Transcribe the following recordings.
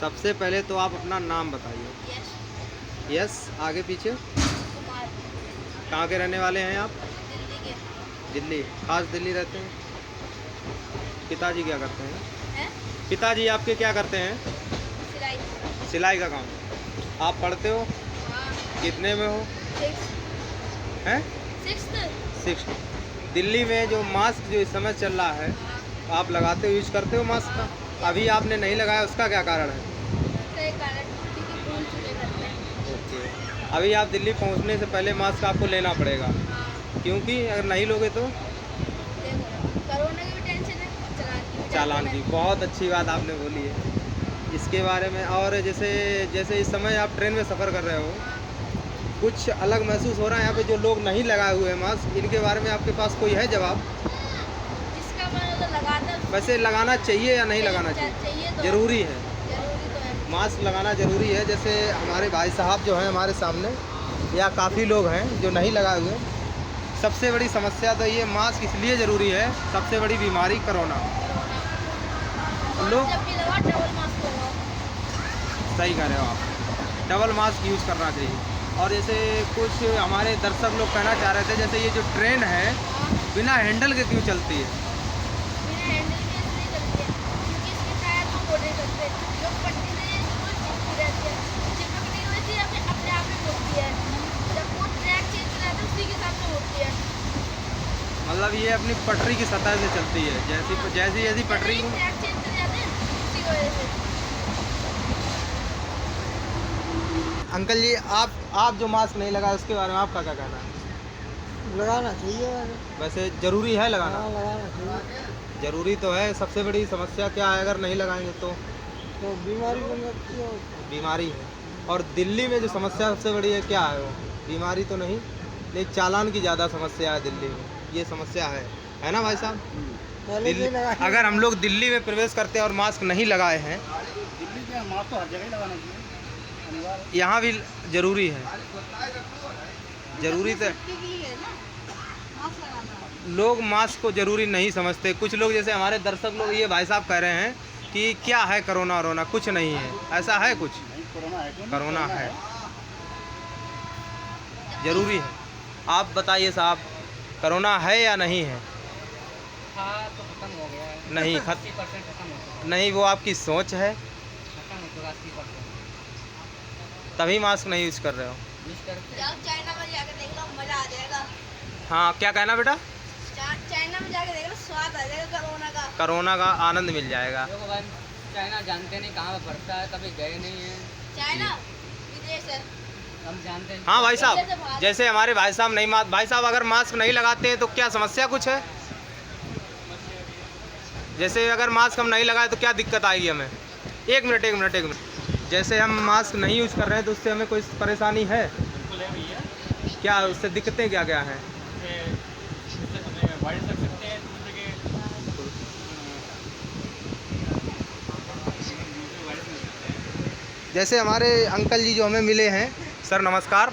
सबसे पहले तो आप अपना नाम बताइए। यस। यस, आगे पीछे। कुमार। कहाँ के रहने वाले हैं आप? दिल्ली के। दिल्ली, खास दिल्ली रहते हैं। पिताजी क्या करते हैं? हैं? पिताजी आपके क्या करते हैं? सिलाई। सिलाई का काम। आप पढ़ते हो? हाँ। कितने में हो? 6th। हैं? 6th। 6। दिल्ली में जो मास्क जो इस समय चल रहा है, हाँ। आप लगाते हो, यूज करते हो मास्क का? अभी आपने नहीं लगाया, उसका क्या कारण है? उसका एक कारण क्योंकि भूल चुके घर में। ओके। अभी आप दिल्ली पहुंचने से पहले मास्क आपको लेना पड़ेगा, हाँ। क्योंकि अगर नहीं लोगे तो देखो, कोरोना की भी टेंशन है और चालान की भी चालान टेंशन की। है। बहुत अच्छी बात आपने बोली है इसके बारे में। और जैसे जैसे इस समय आप ट्रेन में सफ़र कर रहे हो, हाँ। कुछ अलग महसूस हो रहा है यहाँ पे जो लोग नहीं लगाए हुए हैं मास्क, इनके बारे में आपके पास कोई है जवाब? जिसका मन हो तो लगाता है। वैसे लगाना चाहिए या नहीं लगाना चाहिए? चाहिए तो ज़रूरी है। जरूरी तो है। मास्क लगाना ज़रूरी है। जैसे हमारे भाई साहब जो हैं हमारे सामने, या काफ़ी लोग हैं जो नहीं लगाए हुए। सबसे बड़ी समस्या तो ये मास्क इसलिए ज़रूरी है, सबसे बड़ी बीमारी कोरोना। और लोग जब भी लगाओ डबल मास्क लगाओ। सही कह रहे हो आप, डबल मास्क यूज़ करना चाहिए। और जैसे कुछ हमारे दर्शक लोग कहना चाह रहे थे, जैसे ये जो ट्रेन है हाँ। बिना हैंडल के क्यों चलती है? बिना हैंडल के इसलिए चलती है क्योंकि इसके टायर को फोड़ नहीं सकते। जो पट्टी से वो चिपकी रहती है, चिपक नहीं होती है, अपने आप ही मुड़ती है। जब वो ट्रैक चेंज करता है उसी के हिसाब से मुड़ती है। मतलब ये अपनी पटरी की सतह से चलती है, जैसी जैसी जैसी पटरी को। ट्रैक चेंज कर जाते हैं उसी की वजह से। अंकल जी, आप जो मास्क नहीं लगाए उसके बारे में आपका क्या कहना है? लगाना चाहिए। वैसे ज़रूरी है लगाना? हाँ, लगाना चाहिए। ज़रूरी तो है। सबसे बड़ी समस्या क्या है, अगर नहीं लगाएंगे तो तो बीमारी बन जाती है। बीमारी है। और दिल्ली में जो समस्या सबसे बड़ी है क्या है वो? बीमारी तो नहीं, लेकिन चालान की ज़्यादा समस्या है दिल्ली में। ये समस्या है ना भाई साहब? पहले दिल्ली, से लगा। अगर हम लोग दिल्ली में प्रवेश करते हैं और मास्क नहीं लगाए हैं, दिल्ली में मास्क तो हर जगह ही लगाना चाहिए, अनिवार्य। यहाँ भी ज़रूरी है। ज़रूरी तो लोग मास्क को ज़रूरी नहीं समझते। कुछ लोग जैसे हमारे दर्शक लोग ये भाई साहब कह रहे हैं कि क्या है कोरोना वरोना, कुछ नहीं है। ऐसा है कुछ? नहीं, कोरोना है। कोरोना है, ज़रूरी है। आप बताइए साहब, कोरोना है या नहीं है? हाँ तो खत्म हो गया है। नहीं 80% खत्म हो चुका है। नहीं, वो आपकी सोच है, खत्म हो चुका 80%। तभी मास्क नहीं यूज़ कर रहे हो। यूज करके जाओ चाइना में जाकर देख लो, मजा आ जाएगा। हाँ, क्या कहना बेटा? चाइना में जाकर देख लो, स्वाद आ जाएगा कोरोना का। कोरोना का आनंद मिल जाएगा। देखो भाई, चाइना जानते नहीं कहाँ पे पड़ता है, कभी गए नहीं हैं। चाइना विदेश है। हम जानते हैं। हाँ भाई साहब, जैसे हमारे भाई साहब नहीं भाई साहब अगर मास्क नहीं लगाते हैं तो क्या समस्या कुछ है? जैसे अगर मास्क हम नहीं लगाए तो क्या दिक्कत आएगी हमें? एक मिनट। जैसे हम मास्क नहीं यूज़ कर रहे हैं तो उससे हमें कोई परेशानी है? बिल्कुल है भैया। क्या उससे दिक्कतें क्या क्या हैं? इससे हमें वायरस लग सकते हैं दूसरे के। जैसे हमारे अंकल जी जो हमें मिले हैं, सर नमस्कार,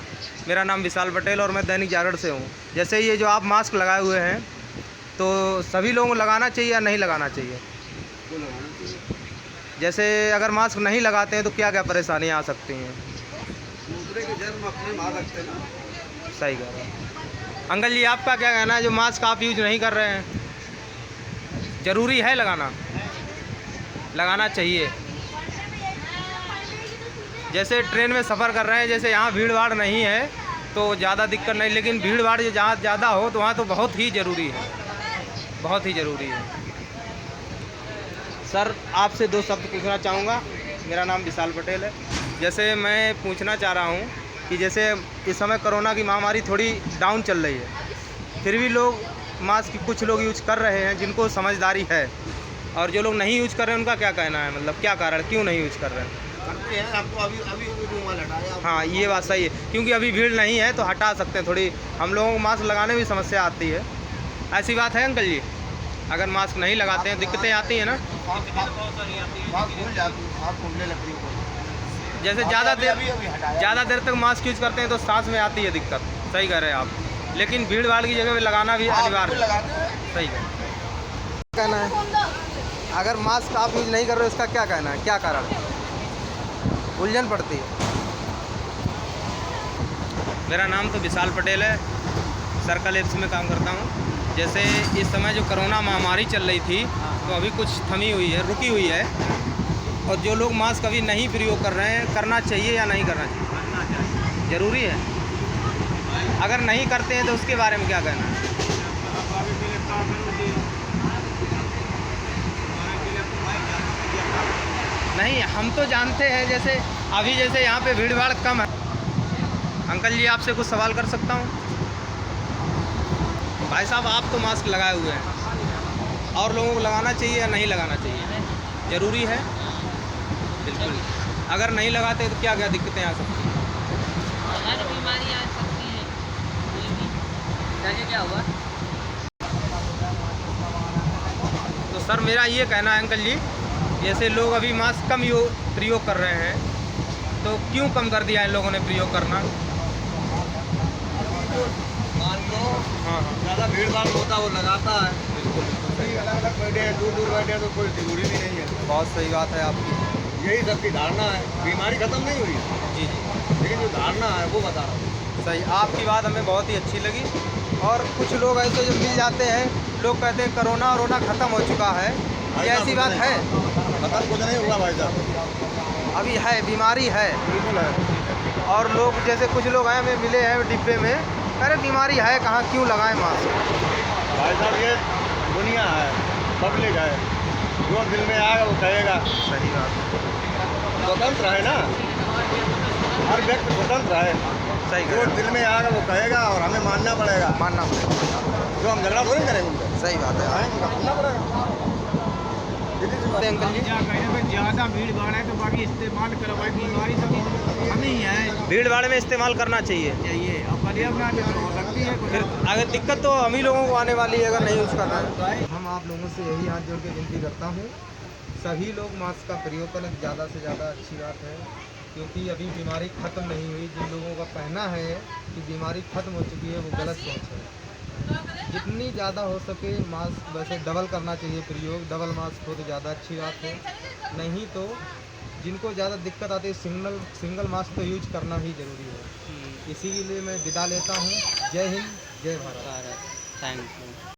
मेरा नाम विशाल पटेल और मैं दैनिक जागरण से हूँ। जैसे ये जो आप मास्क लगाए हुए हैं, तो सभी लोगों को लगाना चाहिए या नहीं लगाना चाहिए? जैसे अगर मास्क नहीं लगाते हैं तो क्या क्या परेशानियाँ आ सकती हैं? दूसरे के जन्म अपने मार रखते ना। सही कह रहे हैं। अंकल जी, आपका क्या कहना है, जो मास्क आप यूज नहीं कर रहे हैं, ज़रूरी है लगाना? लगाना चाहिए। जैसे ट्रेन में सफ़र कर रहे हैं, जैसे यहाँ भीड़ भाड़ नहीं है तो ज़्यादा दिक्कत नहीं, लेकिन भीड़ भाड़ जहाँ ज़्यादा हो तो वहाँ तो बहुत ही ज़रूरी है, बहुत ही ज़रूरी है। सर, आपसे दो शब्द पूछना चाहूँगा। मेरा नाम विशाल पटेल है। जैसे मैं पूछना चाह रहा हूँ कि जैसे इस समय कोरोना की महामारी थोड़ी डाउन चल रही है, फिर भी लोग मास्क कुछ लोग यूज कर रहे हैं जिनको समझदारी है, और जो लोग नहीं यूज कर रहे हैं उनका क्या कहना है? मतलब क्या कारण, क्यों नहीं यूज कर रहे हैं? आपको अभी रुमाल हटाया। हाँ, ये बात सही है, क्योंकि अभी भीड़ नहीं है तो हटा सकते हैं। थोड़ी हम लोगों को मास्क लगाने में भी समस्या आती है। ऐसी बात है अंकल जी? अगर मास्क नहीं लगाते हैं दिक्कतें आती हैं ना? जैसे ज़्यादा देर तक मास्क यूज करते हैं तो सांस में आती है दिक्कत। सही कह रहे हैं आप, लेकिन भीड़ भाड़ की जगह पे लगाना भी अनिवार्य है। सही कहना है। अगर मास्क आप यूज नहीं कर रहे हो, इसका क्या कहना है, क्या कारण है? उलझन पड़ती है। मेरा नाम तो विशाल पटेल है, सर्कल एप्स में काम करता हूँ। जैसे इस समय जो कोरोना महामारी चल रही थी तो अभी कुछ थमी हुई है, रुकी हुई है, और जो लोग मास्क अभी नहीं प्रयोग कर रहे हैं, करना चाहिए या नहीं करना चाहिए? ज़रूरी है। अगर नहीं करते हैं तो उसके बारे में क्या कहना है? नहीं, हम तो जानते हैं, जैसे अभी जैसे यहाँ पे भीड़ भाड़ कम है। अंकल जी, आपसे कुछ सवाल कर सकता हूँ? भाई साहब, आप तो मास्क लगाए हुए हैं, और लोगों को लगाना चाहिए या नहीं लगाना चाहिए? ज़रूरी है? बिल्कुल। अगर नहीं लगाते तो क्या क्या दिक्कतें आ सकती हैं? हर बीमारी आ सकती है, कोई भी। क्या हुआ? तो सर, मेरा ये कहना है अंकल जी, जैसे लोग अभी मास्क कम प्रयोग कर रहे हैं, तो क्यों कम कर दिया इन लोगों ने प्रयोग करना? मान लो हाँ, ज़्यादा भीड़ भाड़ होता है वो लगाता है, बिल्कुल बिल्कुल सही। अलग अलग बैठे हैं, दूर दूर बैठे हैं तो कोई जरूरी भी नहीं है। बहुत सही बात है आपकी। यही सबकी धारणा है, बीमारी खत्म नहीं हुई है, जी जी, लेकिन जो धारणा है वो बता रहा हूँ। सही। आपकी बात हमें बहुत ही अच्छी लगी। और कुछ लोग ऐसे जब मिल जाते हैं, लोग कहते हैं कोरोना वरोना ख़त्म हो चुका है, ये ऐसी बात है? खत्म कुछ नहीं हुआ भाई साहब, अभी है, बीमारी है। बिल्कुल है। और लोग, जैसे कुछ लोग हैं, हमें मिले हैं डिब्बे में, अरे बीमारी है कहाँ, क्यों लगाएं मास्क? भाई साहब ये दुनिया है, पब्लिक है, जो दिल में आएगा वो कहेगा। सही बात है, स्वतंत्र है ना, हर व्यक्ति स्वतंत्र है, सही जो कह दिल में आएगा वो कहेगा और हमें मानना पड़ेगा। मानना पड़ेगा। जो हम झगड़ा थोड़ी करेंगे उनसे, सही बात है। मानना पड़ेगा। अंकल जी, ज़्यादा भीड़ भाड़ है तो बाकी इस्तेमाल करो भाई, बीमारी तो हमें ही है भीड़ भाड़ में इस्तेमाल करना चाहिए। चाहिए, अब पर्यावरण में हो सकती है फिर अगर दिक्कत तो हम ही लोगों को आने वाली है अगर नहीं यूज़ करना है। हम आप लोगों से यही हाथ जोड़ के विनती करता हूँ, सभी लोग मास्क का प्रयोग करें, ज़्यादा से ज़्यादा अच्छी बात है, क्योंकि अभी बीमारी ख़त्म नहीं हुई। जिन लोगों का कहना है कि बीमारी ख़त्म हो चुकी है, वो गलत सोच है। जितनी ज़्यादा हो सके मास्क वैसे डबल करना चाहिए प्रयोग, डबल मास्क हो तो ज़्यादा अच्छी बात है। नहीं तो जिनको ज़्यादा दिक्कत आती है, सिंगल मास्क तो यूज करना ही ज़रूरी है। इसी के लिए मैं विदा लेता हूँ। जय हिंद, जय भारत। Thank you.